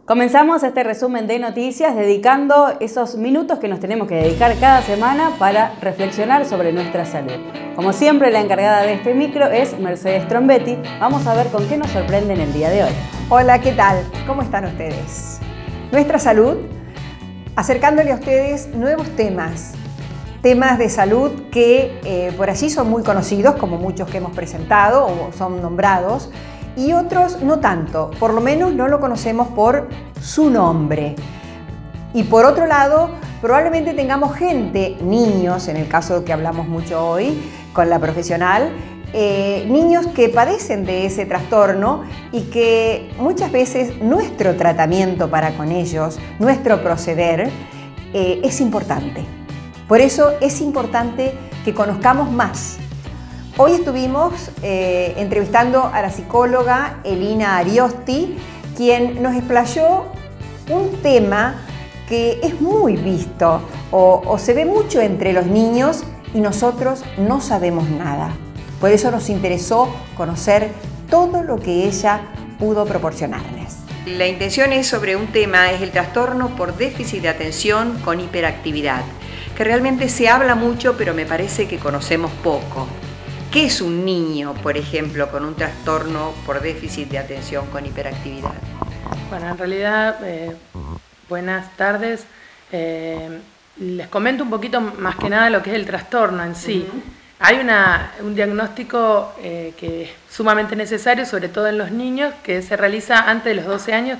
Comenzamos este resumen de noticias dedicando esos minutos que nos tenemos que dedicar cada semana para reflexionar sobre nuestra salud. Como siempre, la encargada de este micro es Mercedes Trombetti. Vamos a ver con qué nos sorprende en el día de hoy. Hola, ¿qué tal? ¿Cómo están ustedes? Nuestra salud, acercándole a ustedes nuevos temas de salud que por allí son muy conocidos, como muchos que hemos presentado o son nombrados, y otros no tanto, por lo menos no lo conocemos por su nombre. Y por otro lado, probablemente tengamos gente, niños, en el caso que hablamos mucho hoy con la profesional, niños que padecen de ese trastorno y que muchas veces nuestro tratamiento para con ellos, nuestro proceder, es importante. Por eso es importante que conozcamos más. Hoy estuvimos entrevistando a la psicóloga Elina Ariosti, quien nos explayó un tema que es muy visto o se ve mucho entre los niños y nosotros no sabemos nada. Por eso nos interesó conocer todo lo que ella pudo proporcionarles. La intención es sobre un tema, es el trastorno por déficit de atención con hiperactividad, que realmente se habla mucho, pero me parece que conocemos poco. ¿Qué es un niño, por ejemplo, con un trastorno por déficit de atención con hiperactividad? Bueno, en realidad, buenas tardes. Les comento un poquito más que nada lo que es el trastorno en sí. Hay un diagnóstico que es sumamente necesario, sobre todo en los niños, que se realiza antes de los 12 años.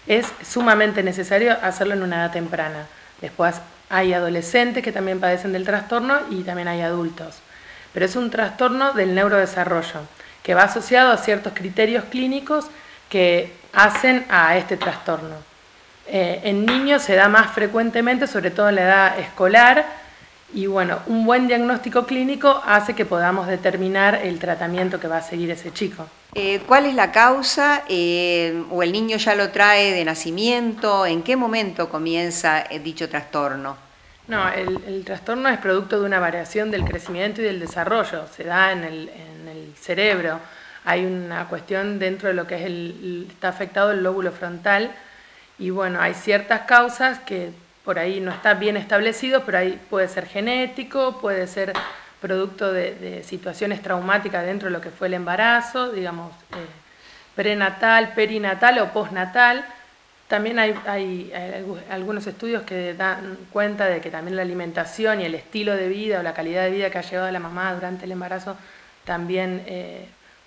Es sumamente necesario hacerlo en una edad temprana. Después hay adolescentes que también padecen del trastorno y también hay adultos. Pero es un trastorno del neurodesarrollo, que va asociado a ciertos criterios clínicos que hacen a este trastorno. En niños se da más frecuentemente, sobre todo en la edad escolar, y bueno, un buen diagnóstico clínico hace que podamos determinar el tratamiento que va a seguir ese chico. ¿Cuál es la causa? ¿O el niño ya lo trae de nacimiento? ¿En qué momento comienza dicho trastorno? No, el trastorno es producto de una variación del crecimiento y del desarrollo, se da en el cerebro. Hay una cuestión dentro de lo que es está afectado el lóbulo frontal y bueno, hay ciertas causas que por ahí no está bien establecido, pero ahí puede ser genético, puede ser producto de situaciones traumáticas dentro de lo que fue el embarazo, digamos, prenatal, perinatal o postnatal. También hay algunos estudios que dan cuenta de que también la alimentación y el estilo de vida o la calidad de vida que ha llevado la mamá durante el embarazo también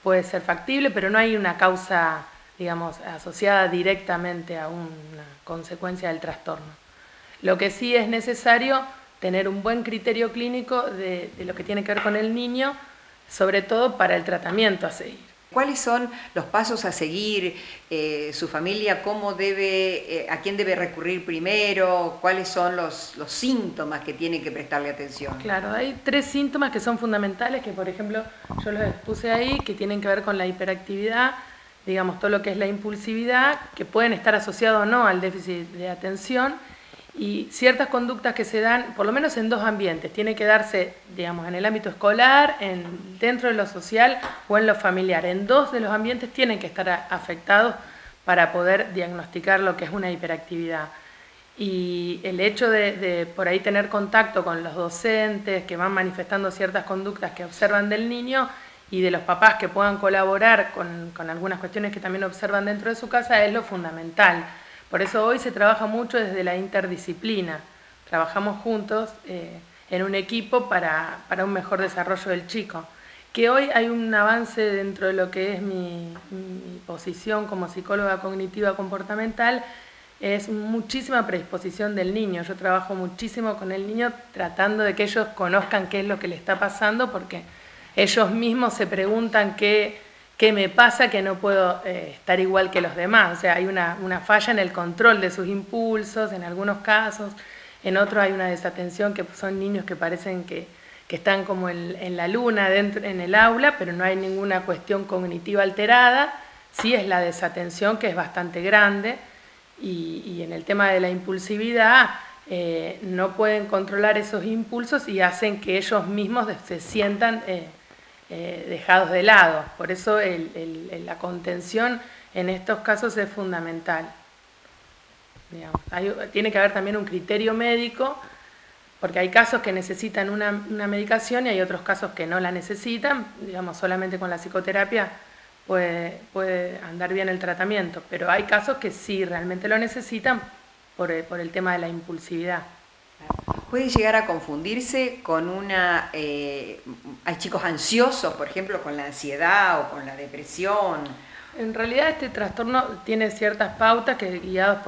puede ser factible, pero no hay una causa, digamos, asociada directamente a una consecuencia del trastorno. Lo que sí es necesario tener un buen criterio clínico de lo que tiene que ver con el niño, sobre todo para el tratamiento a seguir. ¿Cuáles son los pasos a seguir? ¿Su familia cómo debe, a quién debe recurrir primero? ¿Cuáles son los síntomas que tiene que prestarle atención? Claro, hay 3 síntomas que son fundamentales, que por ejemplo yo los expuse ahí, que tienen que ver con la hiperactividad, digamos todo lo que es la impulsividad, que pueden estar asociados o no al déficit de atención, y ciertas conductas que se dan, por lo menos en 2 ambientes, tiene que darse, digamos, en el ámbito escolar, dentro de lo social o en lo familiar. En 2 de los ambientes tienen que estar afectados para poder diagnosticar lo que es una hiperactividad. Y el hecho de por ahí tener contacto con los docentes que van manifestando ciertas conductas que observan del niño y de los papás que puedan colaborar con algunas cuestiones que también observan dentro de su casa es lo fundamental. Por eso hoy se trabaja mucho desde la interdisciplina. Trabajamos juntos en un equipo para un mejor desarrollo del chico. Que hoy hay un avance dentro de lo que es mi posición como psicóloga cognitiva comportamental, es muchísima predisposición del niño. Yo trabajo muchísimo con el niño tratando de que ellos conozcan qué es lo que le está pasando, porque ellos mismos se preguntan qué me pasa que no puedo estar igual que los demás. O sea, hay una falla en el control de sus impulsos en algunos casos, en otros hay una desatención, que son niños que parecen que están como en la luna dentro, en el aula, pero no hay ninguna cuestión cognitiva alterada. Sí es la desatención, que es bastante grande, y en el tema de la impulsividad no pueden controlar esos impulsos y hacen que ellos mismos se sientan dejados de lado. Por eso la contención en estos casos es fundamental. digamos. Tiene que haber también un criterio médico, porque hay casos que necesitan una medicación y hay otros casos que no la necesitan, digamos, solamente con la psicoterapia puede andar bien el tratamiento, pero hay casos que sí realmente lo necesitan por el tema de la impulsividad. Puede llegar a confundirse con hay chicos ansiosos, por ejemplo, con la ansiedad o con la depresión. En realidad este trastorno tiene ciertas pautas que guiados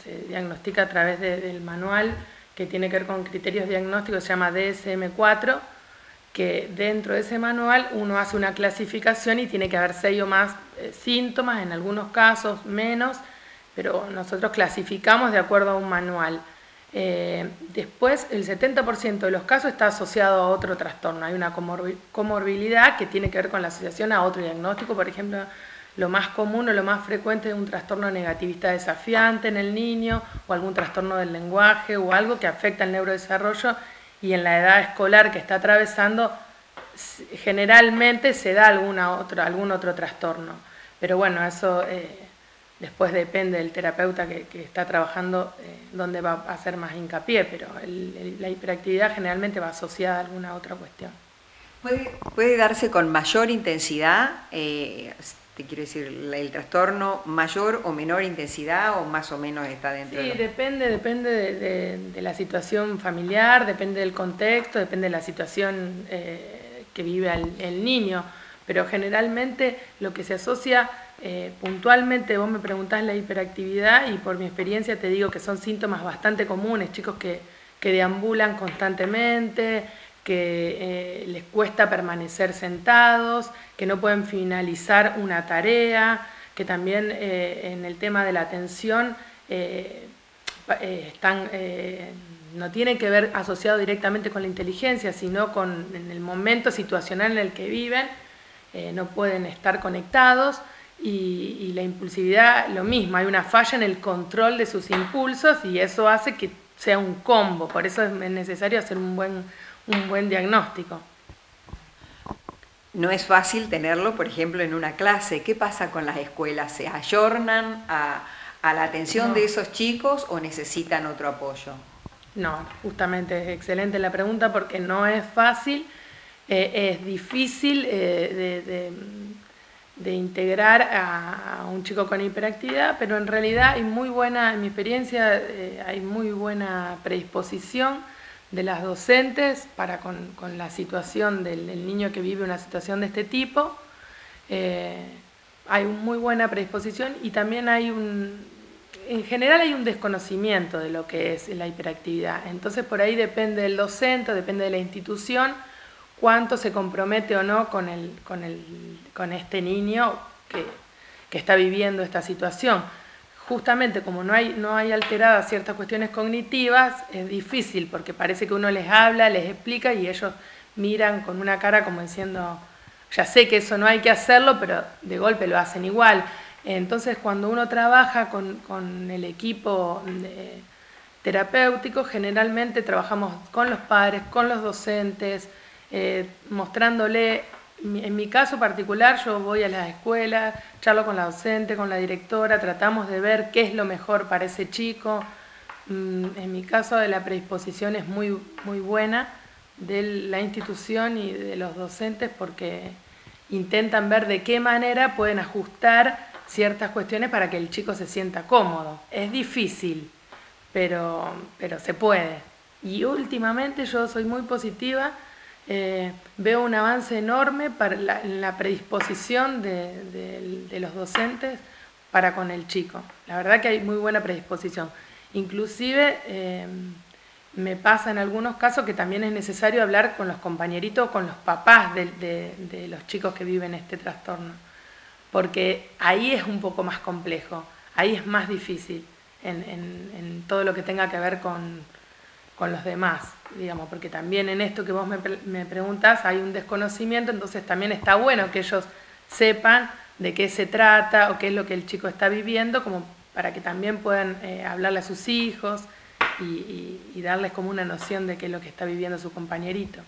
se diagnostica a través del manual que tiene que ver con criterios diagnósticos, se llama DSM-4, que dentro de ese manual uno hace una clasificación y tiene que haber 6 o más síntomas, en algunos casos menos, pero nosotros clasificamos de acuerdo a un manual. Después, el 70% de los casos está asociado a otro trastorno. Hay una comorbilidad que tiene que ver con la asociación a otro diagnóstico. Por ejemplo, lo más común o lo más frecuente es un trastorno negativista desafiante en el niño, o algún trastorno del lenguaje, o algo que afecta el neurodesarrollo, y en la edad escolar que está atravesando, generalmente se da algún otro trastorno. Pero bueno, eso después depende del terapeuta que está trabajando dónde va a hacer más hincapié, pero la hiperactividad generalmente va asociada a alguna otra cuestión. ¿Puede darse con mayor intensidad, te quiero decir, el trastorno mayor o menor intensidad, o más o menos está dentro? Sí, depende de la situación familiar, depende del contexto, depende de la situación que vive el niño, pero generalmente lo que se asocia puntualmente, vos me preguntás la hiperactividad y por mi experiencia te digo que son síntomas bastante comunes, chicos que deambulan constantemente, que les cuesta permanecer sentados, que no pueden finalizar una tarea, que también en el tema de la atención no tiene que ver asociado directamente con la inteligencia, sino en el momento situacional en el que viven, no pueden estar conectados, y la impulsividad lo mismo, hay una falla en el control de sus impulsos y eso hace que sea un combo, por eso es necesario hacer un buen diagnóstico. No es fácil tenerlo, por ejemplo, en una clase. ¿Qué pasa con las escuelas? ¿Se ayornan a la atención de esos chicos o necesitan otro apoyo? No, justamente es excelente la pregunta porque no es fácil, es difícil de integrar a un chico con hiperactividad, pero en realidad en mi experiencia, hay muy buena predisposición de las docentes con la situación del niño que vive una situación de este tipo. Hay muy buena predisposición y también en general hay un desconocimiento de lo que es la hiperactividad. Entonces por ahí depende del docente, depende de la institución, cuánto se compromete o no con este niño que está viviendo esta situación. Justamente como no hay alteradas ciertas cuestiones cognitivas, es difícil porque parece que uno les habla, les explica y ellos miran con una cara como diciendo, ya sé que eso no hay que hacerlo, pero de golpe lo hacen igual. Entonces cuando uno trabaja con el equipo terapéutico, generalmente trabajamos con los padres, con los docentes, mostrándole, en mi caso particular, yo voy a las escuelas, charlo con la docente, con la directora, tratamos de ver qué es lo mejor para ese chico. En mi caso la predisposición es muy, muy buena de la institución y de los docentes porque intentan ver de qué manera pueden ajustar ciertas cuestiones para que el chico se sienta cómodo. Es difícil, pero se puede. Y últimamente yo soy muy positiva. Veo un avance enorme en la predisposición de los docentes para con el chico. La verdad que hay muy buena predisposición. Inclusive me pasa en algunos casos que también es necesario hablar con los compañeritos, con los papás de los chicos que viven este trastorno, porque ahí es un poco más complejo, ahí es más difícil en todo lo que tenga que ver con los demás, digamos, porque también en esto que vos me preguntás hay un desconocimiento, entonces también está bueno que ellos sepan de qué se trata o qué es lo que el chico está viviendo, como para que también puedan hablarle a sus hijos y darles como una noción de qué es lo que está viviendo su compañerito.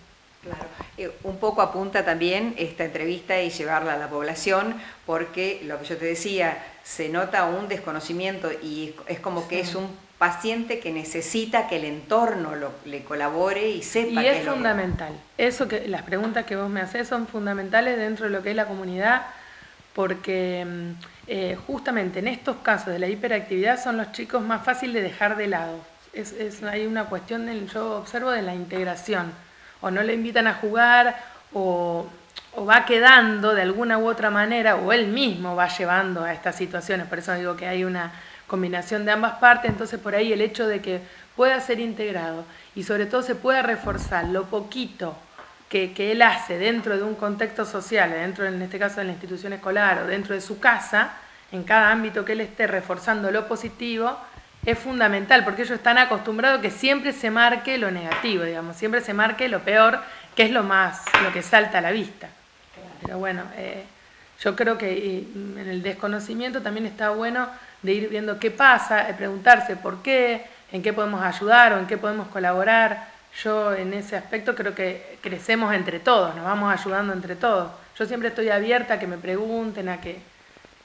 Claro. Un poco apunta también esta entrevista y llevarla a la población, porque lo que yo te decía, se nota un desconocimiento y es como que es un paciente que necesita que el entorno le colabore y sepa. Y es fundamental. Eso que las preguntas que vos me haces son fundamentales dentro de lo que es la comunidad, porque justamente en estos casos de la hiperactividad son los chicos más fáciles de dejar de lado. Hay una cuestión, yo observo, de la integración. O no le invitan a jugar, o va quedando de alguna u otra manera, o él mismo va llevando a estas situaciones. Por eso digo que hay una combinación de ambas partes. Entonces por ahí el hecho de que pueda ser integrado y sobre todo se pueda reforzar lo poquito que él hace dentro de un contexto social, dentro, en este caso, de la institución escolar o dentro de su casa, en cada ámbito que él esté reforzando lo positivo, es fundamental, porque ellos están acostumbrados a que siempre se marque lo negativo, digamos, siempre se marque lo peor, que es lo que salta a la vista. Pero bueno, yo creo que en el desconocimiento también está bueno de ir viendo qué pasa, de preguntarse por qué, en qué podemos ayudar o en qué podemos colaborar. Yo en ese aspecto creo que crecemos entre todos, nos vamos ayudando entre todos. Yo siempre estoy abierta a que me pregunten, a que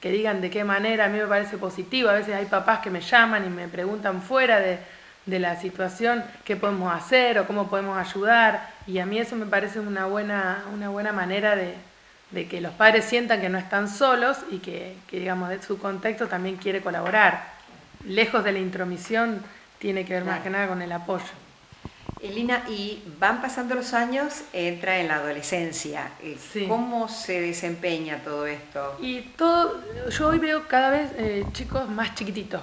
digan de qué manera. A mí me parece positivo. A veces hay papás que me llaman y me preguntan fuera de la situación qué podemos hacer o cómo podemos ayudar, y a mí eso me parece una buena manera de que los padres sientan que no están solos y que digamos, de su contexto también quiere colaborar. Lejos de la intromisión, tiene que ver más que nada con el apoyo. Elina, y van pasando los años, entra en la adolescencia. Sí. ¿Cómo se desempeña todo esto? Yo hoy veo cada vez chicos más chiquititos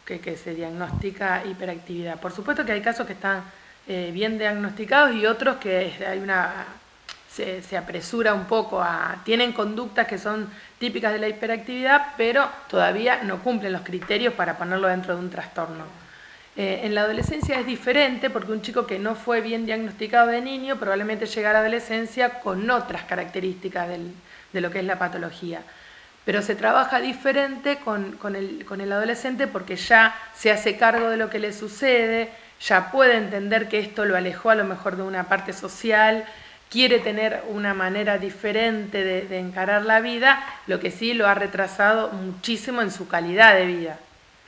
que se diagnostica hiperactividad. Por supuesto que hay casos que están bien diagnosticados y otros que se apresura un poco tienen conductas que son típicas de la hiperactividad, pero todavía no cumplen los criterios para ponerlo dentro de un trastorno. En la adolescencia es diferente, porque un chico que no fue bien diagnosticado de niño probablemente llega a la adolescencia con otras características de lo que es la patología. Pero se trabaja diferente con el adolescente, porque ya se hace cargo de lo que le sucede, ya puede entender que esto lo alejó a lo mejor de una parte social, quiere tener una manera diferente de encarar la vida, lo que sí lo ha retrasado muchísimo en su calidad de vida.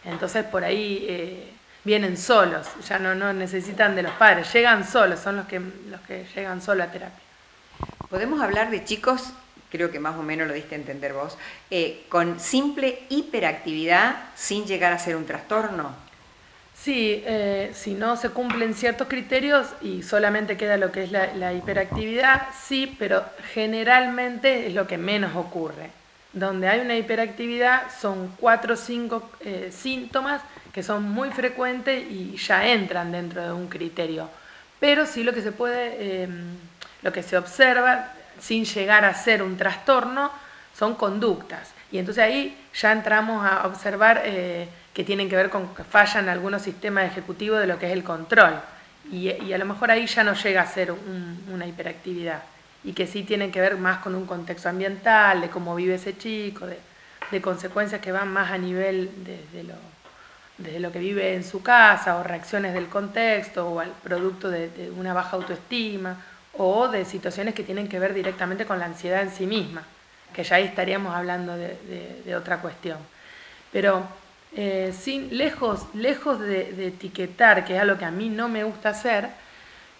Entonces por ahí vienen solos, ya no necesitan de los padres, llegan solos, son los que llegan solos a terapia. Podemos hablar de chicos, creo que más o menos lo diste a entender vos, con simple hiperactividad sin llegar a ser un trastorno. Sí, si no se cumplen ciertos criterios y solamente queda lo que es la hiperactividad, sí, pero generalmente es lo que menos ocurre. Donde hay una hiperactividad son 4 o 5 síntomas que son muy frecuentes y ya entran dentro de un criterio. Pero sí lo que se puede, lo que se observa sin llegar a ser un trastorno son conductas. Y entonces ahí ya entramos a observar que tienen que ver con que fallan algunos sistemas ejecutivos de lo que es el control. Y a lo mejor ahí ya no llega a ser una hiperactividad. Y que sí tienen que ver más con un contexto ambiental, de cómo vive ese chico, de consecuencias que van más a nivel desde lo que vive en su casa, o reacciones del contexto, o al producto de una baja autoestima, o de situaciones que tienen que ver directamente con la ansiedad en sí misma, que ya ahí estaríamos hablando de otra cuestión. Pero lejos de etiquetar, que es algo que a mí no me gusta hacer,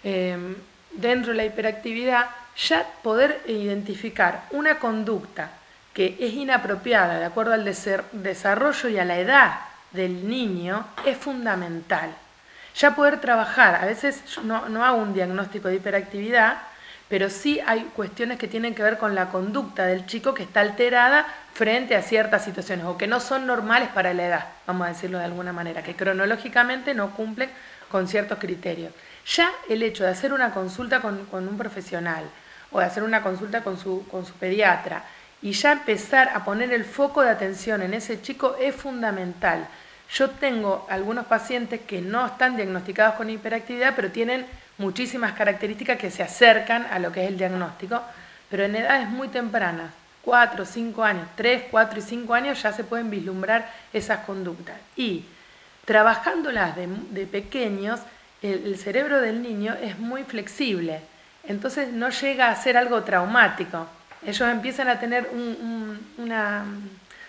dentro de la hiperactividad, ya poder identificar una conducta que es inapropiada de acuerdo al desarrollo y a la edad del niño es fundamental. Ya poder trabajar, a veces no hago un diagnóstico de hiperactividad, pero sí hay cuestiones que tienen que ver con la conducta del chico que está alterada frente a ciertas situaciones o que no son normales para la edad, vamos a decirlo de alguna manera, que cronológicamente no cumplen con ciertos criterios. Ya el hecho de hacer una consulta con un profesional o de hacer una consulta con su pediatra y ya empezar a poner el foco de atención en ese chico es fundamental. Yo tengo algunos pacientes que no están diagnosticados con hiperactividad, pero tienen muchísimas características que se acercan a lo que es el diagnóstico, pero en edades muy tempranas, 4, 5 años, 3, 4 y 5 años ya se pueden vislumbrar esas conductas. Y trabajándolas de pequeños, el cerebro del niño es muy flexible. entonces no llega a ser algo traumático. Ellos empiezan a tener una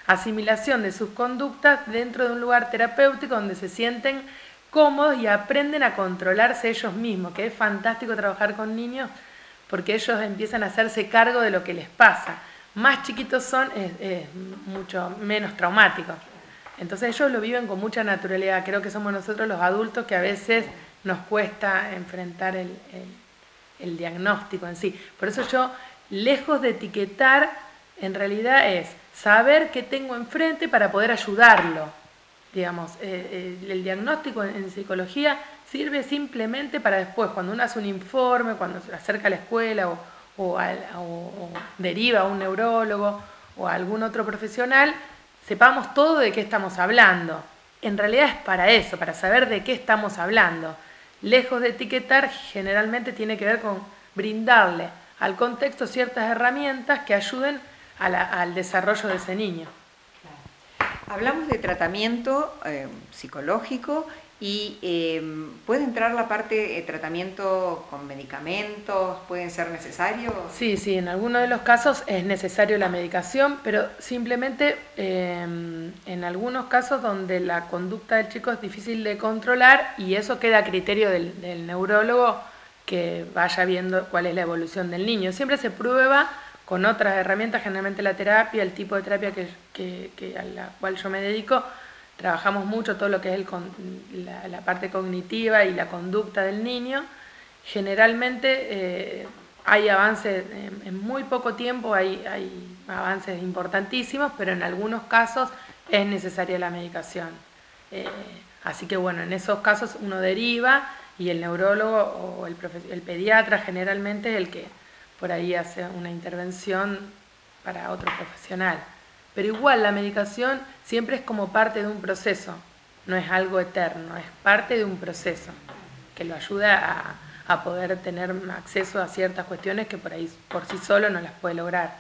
asimilación de sus conductas dentro de un lugar terapéutico donde se sienten cómodos y aprenden a controlarse ellos mismos, que es fantástico trabajar con niños porque ellos empiezan a hacerse cargo de lo que les pasa. Más chiquitos son, es mucho menos traumático. Entonces ellos lo viven con mucha naturalidad. Creo que somos nosotros los adultos que a veces nos cuesta enfrentar el diagnóstico en sí. Por eso yo, lejos de etiquetar, en realidad es saber qué tengo enfrente para poder ayudarlo. Digamos, el diagnóstico en psicología sirve simplemente para después, cuando uno hace un informe, cuando se acerca a la escuela o deriva a un neurólogo o a algún otro profesional, sepamos todo de qué estamos hablando. En realidad es para eso, para saber de qué estamos hablando. Lejos de etiquetar, generalmente tiene que ver con brindarle al contexto ciertas herramientas que ayuden al desarrollo de ese niño. Hablamos de tratamiento psicológico y ¿puede entrar la parte de tratamiento con medicamentos? ¿Pueden ser necesarios? Sí, en algunos de los casos es necesario la medicación, pero simplemente en algunos casos donde la conducta del chico es difícil de controlar y eso queda a criterio del neurólogo que vaya viendo cuál es la evolución del niño. Siempre se prueba con otras herramientas, generalmente la terapia, el tipo de terapia a la cual yo me dedico, trabajamos mucho todo lo que es la parte cognitiva y la conducta del niño. Generalmente hay avances, en muy poco tiempo hay avances importantísimos, pero en algunos casos es necesaria la medicación. Así que bueno, en esos casos uno deriva y el neurólogo o el pediatra generalmente es el que por ahí hace una intervención para otro profesional. Pero igual la medicación siempre es como parte de un proceso, no es algo eterno, es parte de un proceso que lo ayuda a poder tener acceso a ciertas cuestiones que por ahí por sí solo no las puede lograr.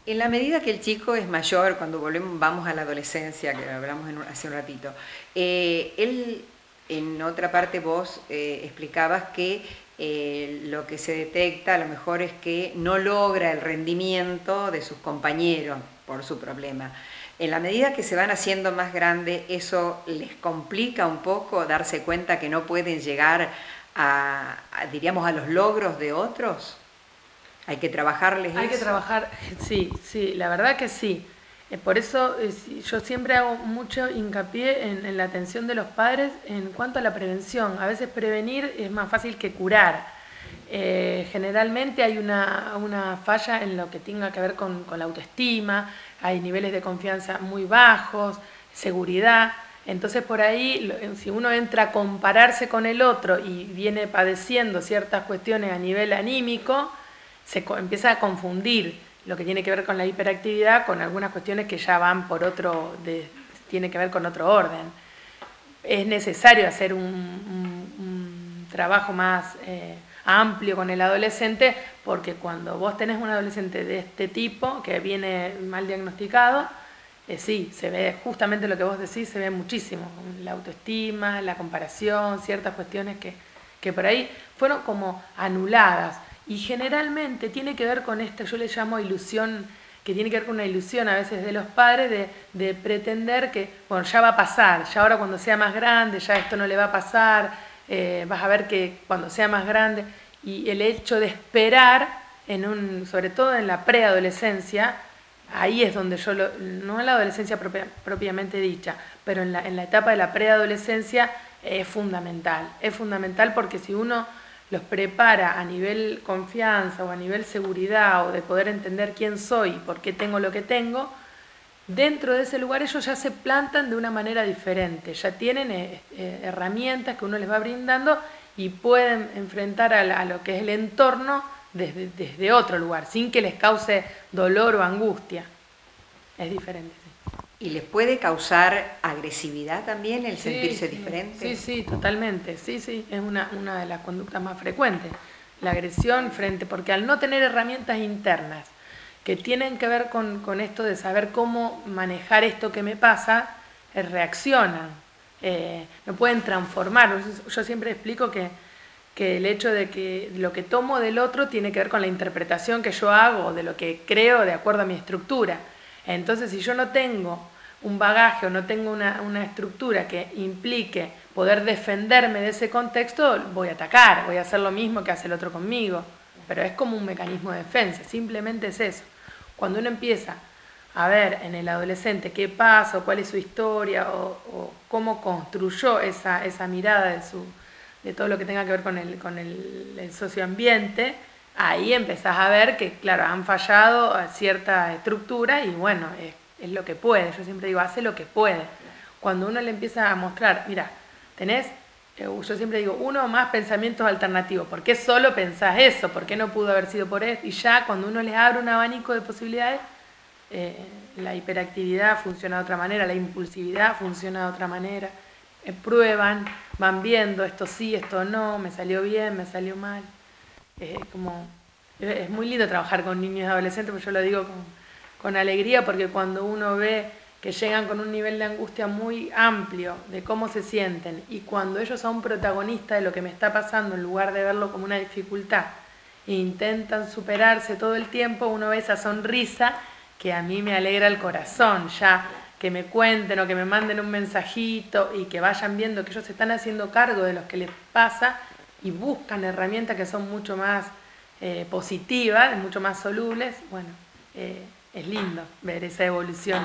En la medida que el chico es mayor, cuando vamos a la adolescencia, que hablamos hace un ratito, él, en otra parte vos explicabas que lo que se detecta a lo mejor es que no logra el rendimiento de sus compañeros por su problema. En la medida que se van haciendo más grandes, ¿eso les complica un poco darse cuenta que no pueden llegar diríamos, a los logros de otros? ¿Hay que trabajarles Hay que trabajar, sí, la verdad que sí. Por eso yo siempre hago mucho hincapié en la atención de los padres en cuanto a la prevención. A veces prevenir es más fácil que curar. Generalmente hay una falla en lo que tenga que ver con la autoestima, hay niveles de confianza muy bajos, seguridad. Entonces por ahí, si uno entra a compararse con el otro y viene padeciendo ciertas cuestiones a nivel anímico, se empieza a confundir lo que tiene que ver con la hiperactividad con algunas cuestiones que ya van por tiene que ver con otro orden. Es necesario hacer un trabajo más amplio con el adolescente, porque cuando vos tenés un adolescente de este tipo que viene mal diagnosticado, sí, se ve justamente lo que vos decís, se ve muchísimo, la autoestima, la comparación, ciertas cuestiones que por ahí fueron como anuladas. Y generalmente tiene que ver con esto, yo le llamo ilusión, que tiene que ver con una ilusión a veces de los padres de pretender que, bueno, ya va a pasar, ya ahora cuando sea más grande, ya esto no le va a pasar, vas a ver que cuando sea más grande, y el hecho de esperar, sobre todo en la preadolescencia, ahí es donde yo, no en la adolescencia propiamente dicha, pero en la etapa de la preadolescencia es fundamental porque si uno los prepara a nivel confianza o a nivel seguridad o de poder entender quién soy y por qué tengo lo que tengo, dentro de ese lugar ellos ya se plantan de una manera diferente, ya tienen herramientas que uno les va brindando y pueden enfrentar a lo que es el entorno desde otro lugar, sin que les cause dolor o angustia. Es diferente. ¿Y les puede causar agresividad también el sentirse diferente? Sí, totalmente. Sí, es una de las conductas más frecuentes. La agresión porque al no tener herramientas internas que tienen que ver con esto de saber cómo manejar esto que me pasa, reaccionan. No pueden transformar. Yo siempre explico que que el hecho de que lo que tomo del otro tiene que ver con la interpretación que yo hago de lo que creo de acuerdo a mi estructura. Entonces, si yo no tengo un bagaje o no tengo una estructura que implique poder defenderme de ese contexto, voy a atacar, voy a hacer lo mismo que hace el otro conmigo. Pero es como un mecanismo de defensa, simplemente es eso. Cuando uno empieza a ver en el adolescente qué pasa, o cuál es su historia, o cómo construyó esa mirada de todo lo que tenga que ver con el socioambiente, ahí empezás a ver que, claro, han fallado cierta estructura y bueno, es lo que puede. Yo siempre digo, hace lo que puede. Cuando uno le empieza a mostrar, mira, tenés, yo siempre digo, uno o más pensamientos alternativos. ¿Por qué solo pensás eso? ¿Por qué no pudo haber sido por esto? Y ya cuando uno les abre un abanico de posibilidades, la hiperactividad funciona de otra manera, la impulsividad funciona de otra manera. Prueban, van viendo, esto sí, esto no, me salió bien, me salió mal. Es muy lindo trabajar con niños y adolescentes, porque yo lo digo con alegría, porque cuando uno ve que llegan con un nivel de angustia muy amplio de cómo se sienten, y cuando ellos son protagonistas de lo que me está pasando, en lugar de verlo como una dificultad, e intentan superarse todo el tiempo, uno ve esa sonrisa que a mí me alegra el corazón, ya que me cuenten o que me manden un mensajito y que vayan viendo que ellos se están haciendo cargo de lo que les pasa y buscan herramientas que son mucho más positivas, mucho más solubles. Bueno, es lindo ver esa evolución.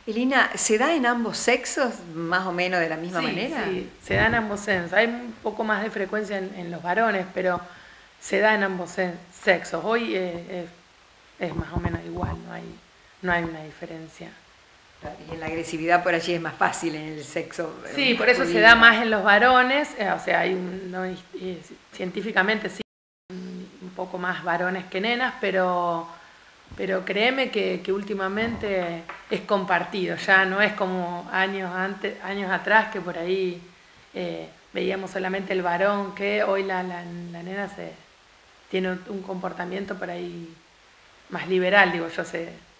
Elina, ¿se da en ambos sexos más o menos de la misma manera? Sí, se da en ambos sexos. Hay un poco más de frecuencia en los varones, pero se da en ambos sexos. Hoy es más o menos igual, no hay una diferencia. Y en la agresividad por allí es más fácil en el sexo. Sí, por eso se da más en los varones, o sea, hay científicamente sí, un poco más varones que nenas, pero créeme que últimamente es compartido, ya no es como años atrás que por ahí veíamos solamente el varón, que hoy la nena tiene un comportamiento por ahí más liberal, digo yo,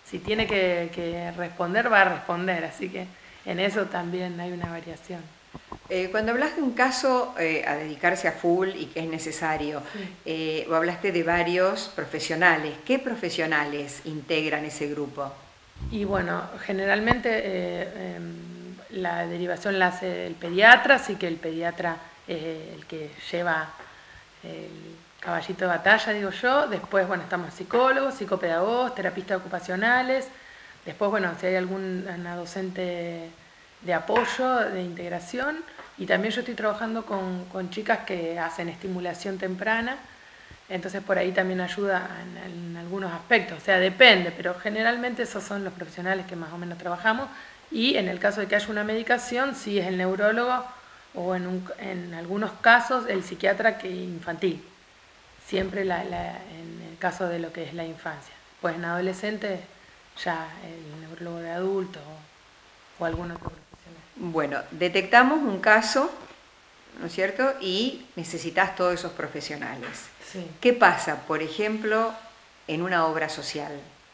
si tiene que responder, va a responder, así que en eso también hay una variación. Cuando hablas de un caso a dedicarse a full y que es necesario, sí. Vos hablaste de varios profesionales. ¿Qué profesionales integran ese grupo? Y bueno, generalmente la derivación la hace el pediatra, así que el pediatra es el que lleva el caballito de batalla, digo yo. Después, bueno, estamos psicólogos, psicopedagogos, terapistas ocupacionales. Después, bueno, si hay alguna docente de apoyo, de integración. Y también yo estoy trabajando con chicas que hacen estimulación temprana. Entonces, por ahí también ayuda en algunos aspectos. O sea, depende, pero generalmente esos son los profesionales que más o menos trabajamos. Y en el caso de que haya una medicación, sí es el neurólogo o en algunos casos el psiquiatra infantil. Siempre en el caso de lo que es la infancia. Pues en adolescentes ya el neurólogo de adultos o algún otro profesional. Bueno, detectamos un caso, ¿no es cierto? Y necesitas todos esos profesionales. Sí. ¿Qué pasa, por ejemplo, en una obra social?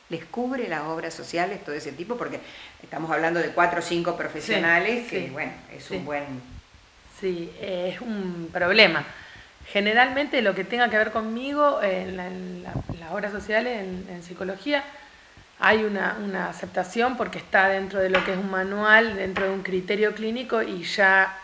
¿Les cubre las obras sociales todo ese tipo? Porque estamos hablando de 4 o 5 profesionales, sí, que sí, bueno, es un buen... Sí, es un problema. Generalmente lo que tenga que ver conmigo en las obras sociales, en psicología, hay una aceptación porque está dentro de lo que es un manual, dentro de un criterio clínico, y ya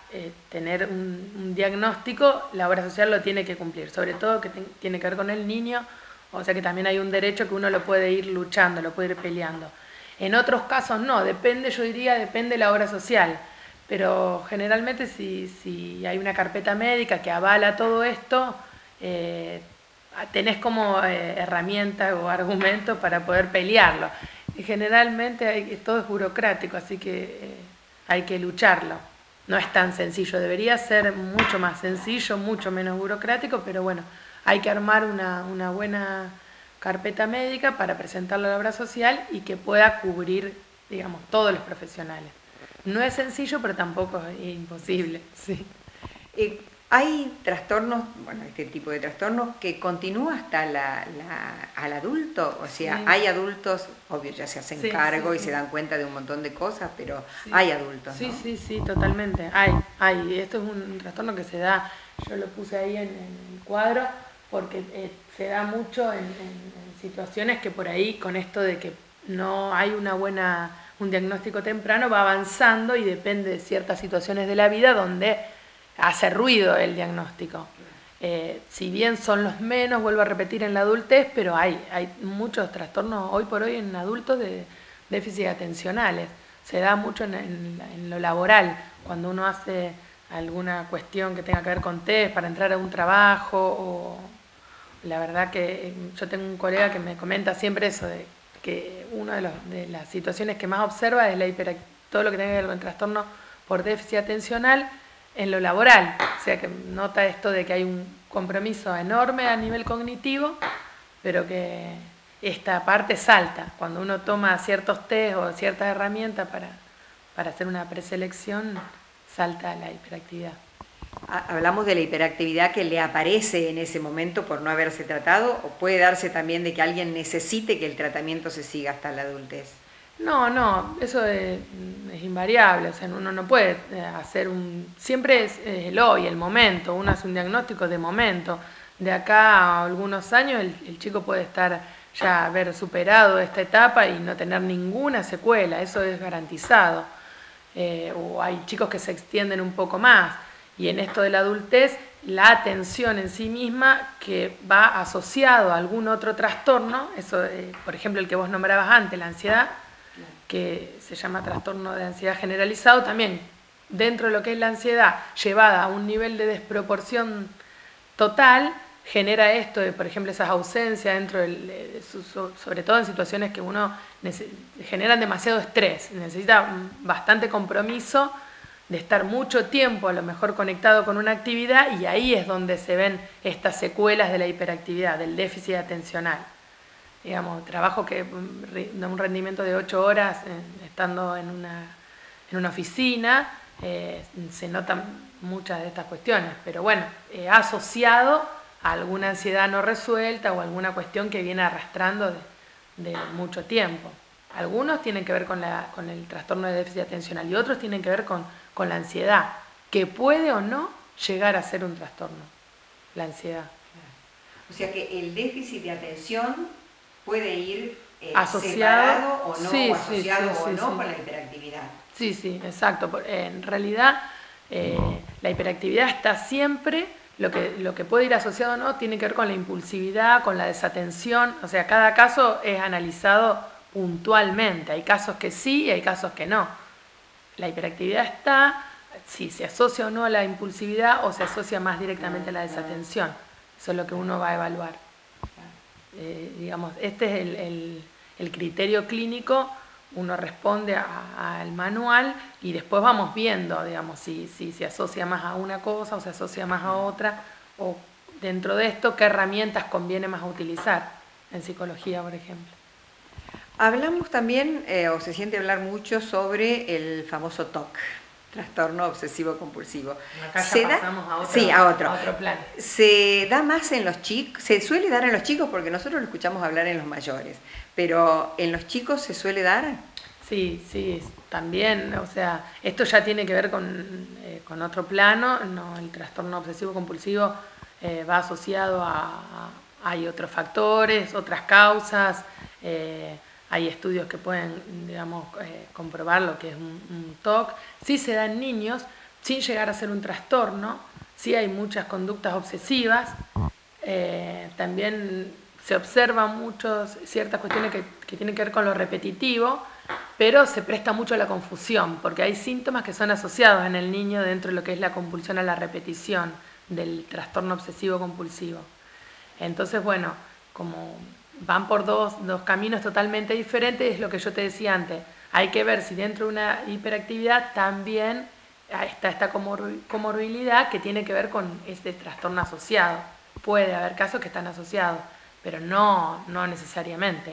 tener un diagnóstico, la obra social lo tiene que cumplir, sobre todo que tiene que ver con el niño, o sea que también hay un derecho que uno lo puede ir luchando, lo puede ir peleando. En otros casos no, depende de la obra social. Pero generalmente si hay una carpeta médica que avala todo esto, tenés como herramientas o argumentos para poder pelearlo. Y generalmente todo es burocrático, así que hay que lucharlo. No es tan sencillo, debería ser mucho más sencillo, mucho menos burocrático, pero bueno, hay que armar una buena carpeta médica para presentarlo a la obra social y que pueda cubrir, digamos, todos los profesionales. No es sencillo, pero tampoco es imposible. Sí. Hay trastornos, bueno, este tipo de trastornos que continúa hasta al adulto, o sea, sí. Hay adultos, obvio, ya se hacen cargo y se dan cuenta de un montón de cosas, pero hay adultos, ¿no? Sí, totalmente, hay. Esto es un trastorno que se da yo lo puse ahí en el cuadro porque se da mucho en situaciones que por ahí, con esto de que no hay un diagnóstico temprano, va avanzando y depende de ciertas situaciones de la vida donde hace ruido el diagnóstico. Si bien son los menos, vuelvo a repetir, en la adultez, pero hay muchos trastornos hoy por hoy en adultos de déficit atencionales. Se da mucho en lo laboral, cuando uno hace alguna cuestión que tenga que ver con test para entrar a un trabajo. O la verdad que yo tengo un colega que me comenta siempre eso, de que una de las situaciones que más observa es todo lo que tenga que ver con el trastorno por déficit atencional en lo laboral. O sea, que nota esto de que hay un compromiso enorme a nivel cognitivo, pero que esta parte salta. Cuando uno toma ciertos test o ciertas herramientas para hacer una preselección, salta la hiperactividad. Hablamos de la hiperactividad que le aparece en ese momento por no haberse tratado, o puede darse también de que alguien necesite que el tratamiento se siga hasta la adultez. No, eso es invariable, o sea, uno no puede hacer siempre es el hoy, el momento, uno hace un diagnóstico de momento. De acá a algunos años el chico puede estar ya haber superado esta etapa y no tener ninguna secuela, eso es garantizado. O hay chicos que se extienden un poco más, y en esto de la adultez, la atención en sí misma que va asociado a algún otro trastorno, eso, por ejemplo, el que vos nombrabas antes, la ansiedad, que se llama trastorno de ansiedad generalizado, también dentro de lo que es la ansiedad, llevada a un nivel de desproporción total, genera esto de, por ejemplo, esas ausencias dentro sobre todo en situaciones que uno generan demasiado estrés, necesita bastante compromiso de estar mucho tiempo a lo mejor conectado con una actividad, y ahí es donde se ven estas secuelas de la hiperactividad, del déficit atencional. Digamos, trabajo que da un rendimiento de 8 horas estando en una oficina, se notan muchas de estas cuestiones, pero bueno, asociado a alguna ansiedad no resuelta o alguna cuestión que viene arrastrando de mucho tiempo. Algunos tienen que ver con el trastorno de déficit atencional y otros tienen que ver con la ansiedad, que puede o no llegar a ser un trastorno, la ansiedad. O sea que el déficit de atención puede ir asociado separado o no, sí, o asociado sí, o no sí. con la hiperactividad. Sí, exacto. En realidad, la hiperactividad está siempre, lo que puede ir asociado o no, tiene que ver con la impulsividad, con la desatención. O sea, cada caso es analizado puntualmente. Hay casos que sí y hay casos que no. La hiperactividad está, si se asocia o no a la impulsividad o se asocia más directamente a la desatención. Eso es lo que uno va a evaluar. Digamos, este es el criterio clínico. Uno responde al manual y después vamos viendo, digamos, si se asocia más a una cosa o se asocia más a otra, o dentro de esto, qué herramientas conviene más utilizar en psicología, por ejemplo. Hablamos también, o se siente hablar mucho sobre el famoso TOC, trastorno obsesivo compulsivo. Acá ya pasamos a otro plan. ¿Se da más en los chicos? Se suele dar en los chicos porque nosotros lo escuchamos hablar en los mayores, pero ¿en los chicos se suele dar? Sí, también, o sea, esto ya tiene que ver con otro plano, no, el trastorno obsesivo compulsivo va asociado hay otros factores, otras causas, hay estudios que pueden, digamos, comprobar lo que es un TOC. Sí se da en niños, sin llegar a ser un trastorno, sí hay muchas conductas obsesivas, también se observan ciertas cuestiones que tienen que ver con lo repetitivo, pero se presta mucho a la confusión, porque hay síntomas que son asociados en el niño dentro de lo que es la compulsión a la repetición del trastorno obsesivo compulsivo. Entonces, bueno, como van por dos caminos totalmente diferentes, es lo que yo te decía antes. Hay que ver si dentro de una hiperactividad también está esta comorbilidad que tiene que ver con este trastorno asociado. Puede haber casos que están asociados, pero no necesariamente.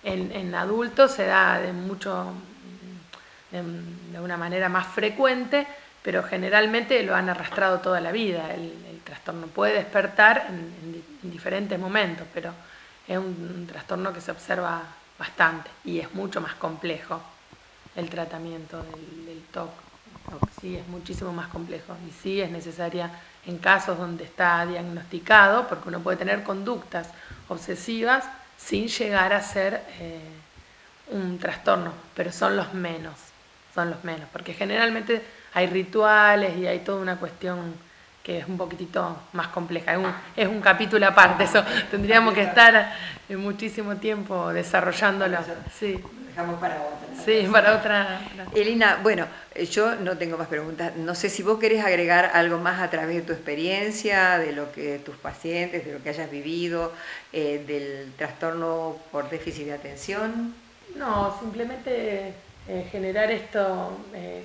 En adultos se da de una manera más frecuente, pero generalmente lo han arrastrado toda la vida. El trastorno puede despertar en diferentes momentos, pero es un trastorno que se observa bastante y es mucho más complejo el tratamiento del TOC. Sí, es muchísimo más complejo y sí es necesaria en casos donde está diagnosticado, porque uno puede tener conductas obsesivas sin llegar a ser un trastorno, pero son los menos, porque generalmente hay rituales y hay toda una cuestión que es un poquitito más compleja, es un capítulo aparte, eso tendríamos que estar muchísimo tiempo desarrollándolo. Sí. Dejamos para otra. Sí, para otra. Elina, bueno, yo no tengo más preguntas. No sé si vos querés agregar algo más a través de tu experiencia, de lo que tus pacientes, de lo que hayas vivido, del trastorno por déficit de atención. No, simplemente generar esto,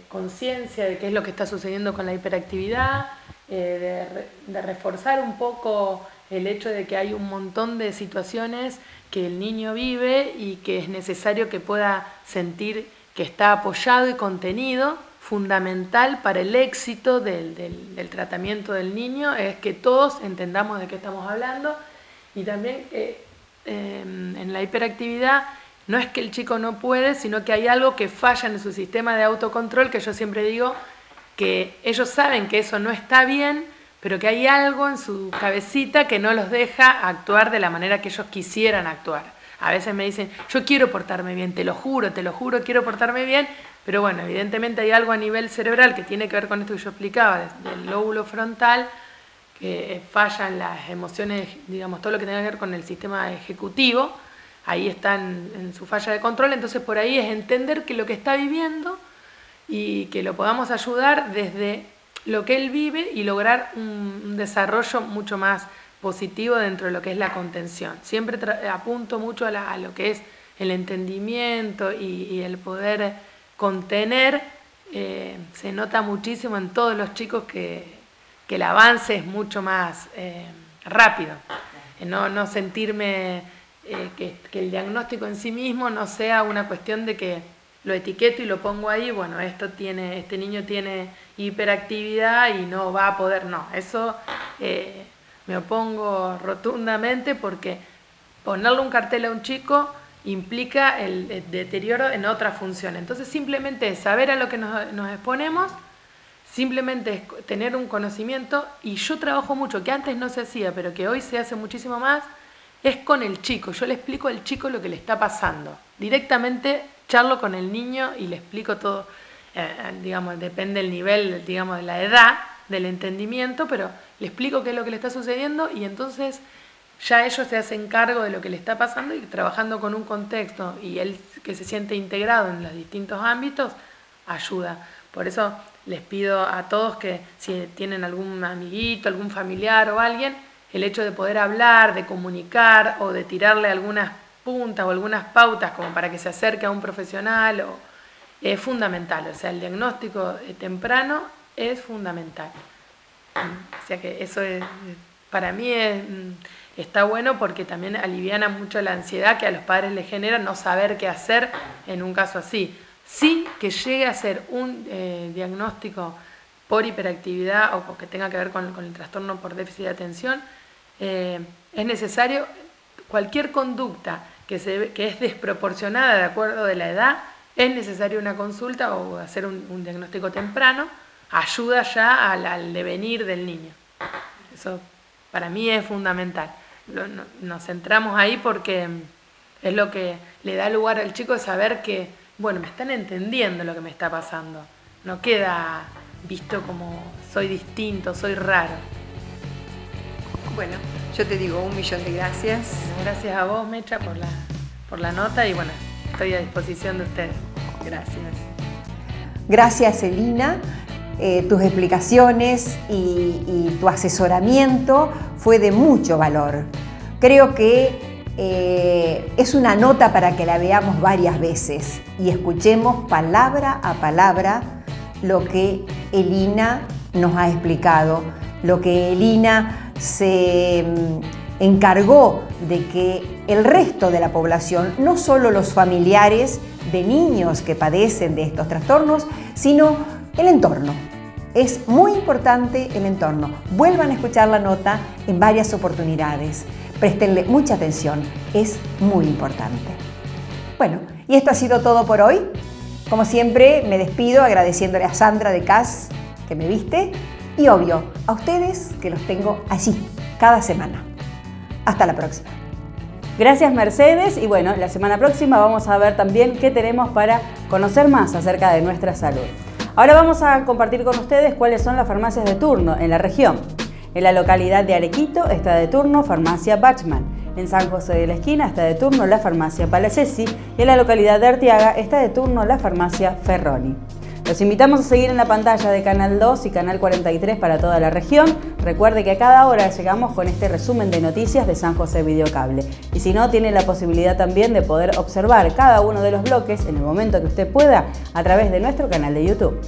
conciencia de qué es lo que está sucediendo con la hiperactividad, de reforzar un poco el hecho de que hay un montón de situaciones que el niño vive y que es necesario que pueda sentir que está apoyado y contenido. Fundamental para el éxito del tratamiento del niño es que todos entendamos de qué estamos hablando, y también en la hiperactividad no es que el chico no puede, sino que hay algo que falla en su sistema de autocontrol, que yo siempre digo que ellos saben que eso no está bien, pero que hay algo en su cabecita que no los deja actuar de la manera que ellos quisieran actuar. A veces me dicen, yo quiero portarme bien, te lo juro, quiero portarme bien, pero bueno, evidentemente hay algo a nivel cerebral que tiene que ver con esto que yo explicaba, del lóbulo frontal, que falla en las emociones, digamos, todo lo que tenga que ver con el sistema ejecutivo, ahí está en su falla de control. Entonces por ahí es entender que lo que está viviendo y que lo podamos ayudar desde lo que él vive y lograr un desarrollo mucho más positivo dentro de lo que es la contención. Siempre apunto mucho a lo que es el entendimiento y el poder contener. Se nota muchísimo en todos los chicos que el avance es mucho más rápido. No sentirme que el diagnóstico en sí mismo no sea una cuestión de que lo etiqueto y lo pongo ahí, bueno, este niño tiene hiperactividad y no va a poder, no, eso me opongo rotundamente, porque ponerle un cartel a un chico implica el deterioro en otra función. Entonces simplemente es saber a lo que nos exponemos, simplemente es tener un conocimiento, y yo trabajo mucho, que antes no se hacía, pero que hoy se hace muchísimo más, es con el chico. Yo le explico al chico lo que le está pasando. Directamente charlo con el niño y le explico todo, digamos, depende del nivel, digamos, de la edad, del entendimiento, pero le explico qué es lo que le está sucediendo, y entonces ya ellos se hacen cargo de lo que le está pasando, y trabajando con un contexto y él que se siente integrado en los distintos ámbitos, ayuda. Por eso les pido a todos que si tienen algún amiguito, algún familiar o alguien, el hecho de poder hablar, de comunicar o de tirarle algunas puntas o algunas pautas como para que se acerque a un profesional es fundamental. O sea, el diagnóstico temprano es fundamental. O sea que eso para mí está bueno, porque también aliviana mucho la ansiedad que a los padres les genera no saber qué hacer en un caso así. Sin que llegue a ser un diagnóstico por hiperactividad o que tenga que ver con el trastorno por déficit de atención, es necesario cualquier conducta que es desproporcionada de acuerdo de la edad, es necesario una consulta o hacer un diagnóstico temprano, ayuda ya al devenir del niño. Eso para mí es fundamental. Nos centramos ahí porque es lo que le da lugar al chico de saber que, bueno, me están entendiendo lo que me está pasando. No queda visto como soy distinto, soy raro. Bueno, yo te digo 1.000.000 de gracias. Gracias a vos, Mecha, por la nota, y bueno, estoy a disposición de ustedes. Gracias. Gracias, Elina. Tus explicaciones y tu asesoramiento fue de mucho valor. Creo que es una nota para que la veamos varias veces y escuchemos palabra a palabra lo que Elina nos ha explicado, lo que Elina se encargó de que el resto de la población, no solo los familiares de niños que padecen de estos trastornos, sino el entorno. Es muy importante el entorno. Vuelvan a escuchar la nota en varias oportunidades. Préstenle mucha atención, es muy importante. Bueno, y esto ha sido todo por hoy. Como siempre, me despido agradeciéndole a Sandra de CAS que me viste y obvio, a ustedes que los tengo allí cada semana. Hasta la próxima. Gracias, Mercedes, y bueno, la semana próxima vamos a ver también qué tenemos para conocer más acerca de nuestra salud. Ahora vamos a compartir con ustedes cuáles son las farmacias de turno en la región. En la localidad de Arequito está de turno Farmacia Bachman. En San José de la Esquina está de turno la Farmacia Palacesi y en la localidad de Arteaga está de turno la Farmacia Ferroni. Los invitamos a seguir en la pantalla de Canal 2 y Canal 43 para toda la región. Recuerde que a cada hora llegamos con este resumen de noticias de San José Videocable. Y si no, tiene la posibilidad también de poder observar cada uno de los bloques en el momento que usted pueda a través de nuestro canal de YouTube.